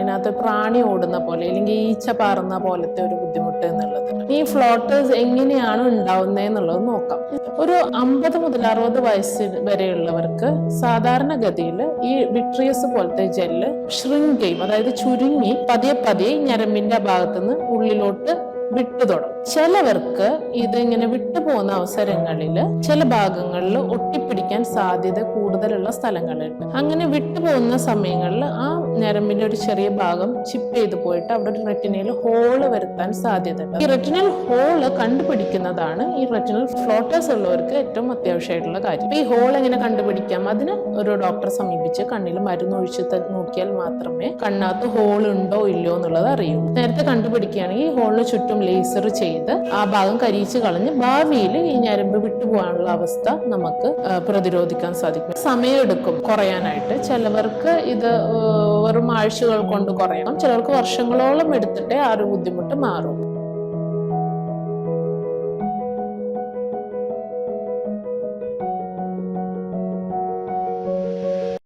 കണ്ണിനകത്ത് പ്രാണി ഓടുന്ന പോലെ അല്ലെങ്കിൽ ഈച്ച പാറുന്ന പോലത്തെ ഒരു ബുദ്ധിമുട്ട് എന്നുള്ളത്. ഈ ഫ്ലോട്ടേഴ്സ് എങ്ങനെയാണ് ഉണ്ടാവുന്നത് എന്നുള്ളത് നോക്കാം. ഒരു 50 മുതൽ 60 വയസ്സ് വരെയുള്ളവർക്ക് സാധാരണഗതിയിൽ ഈ വിട്രിയസ് പോലത്തെ ജെല്ല് ഷ്രിങ്ക് ചെയ്യും, അതായത് ചുരുങ്ങി പതിയെ പതിയെ ഞരമ്പിന്റെ ഭാഗത്തുനിന്ന് ഉള്ളിലോട്ട് വിട്ടു തുടങ്ങും. ചിലവർക്ക് ഇത് ഇങ്ങനെ വിട്ടുപോകുന്ന അവസരങ്ങളിൽ ചില ഭാഗങ്ങളിൽ ഒട്ടിപ്പിടിക്കാൻ സാധ്യത കൂടുതലുള്ള സ്ഥലങ്ങളുണ്ട്. അങ്ങനെ വിട്ടുപോകുന്ന സമയങ്ങളിൽ ആ ഞരമ്പിന്റെ ഒരു ചെറിയ ഭാഗം ചിപ്പ് ചെയ്ത് പോയിട്ട് അവിടെ ഒരു റെറ്റിനയിൽ ഹോള് വരുത്താൻ സാധ്യതയുണ്ട്. ഈ റെറ്റിനൽ ഹോള് കണ്ടുപിടിക്കുന്നതാണ് ഈ റെറ്റിനൽ ഫ്ലോട്ടേഴ്സ് ഉള്ളവർക്ക് ഏറ്റവും അത്യാവശ്യമായിട്ടുള്ള കാര്യം. ഈ ഹോൾ എങ്ങനെ കണ്ടുപിടിക്കാം? അതിന് ഒരു ഡോക്ടറെ സമീപിച്ച് കണ്ണിൽ മരുന്ന് ഒഴിച്ച് നോക്കിയാൽ മാത്രമേ കണ്ണകത്ത് ഹോൾ ഉണ്ടോ ഇല്ലയോ എന്നുള്ളത് അറിയൂ. നേരത്തെ കണ്ടുപിടിക്കുകയാണെങ്കിൽ ഈ ഹോളിന് ചുറ്റും ലേസർ ചെയ്ത് ആ ഭാഗം കരിയിച്ച് കളഞ്ഞ് ഭാവിയിൽ ഈ ഞരമ്പ് വിട്ടുപോകാനുള്ള അവസ്ഥ നമുക്ക് പ്രതിരോധിക്കാൻ സാധിക്കും. സമയമെടുക്കും കുറയാനായിട്ട്. ചിലവർക്ക് ഇത് വെറും ആഴ്ചകൾ കൊണ്ട് കുറയണം, ചിലർക്ക് വർഷങ്ങളോളം എടുത്തിട്ടേ ആ ഒരു ബുദ്ധിമുട്ട് മാറും.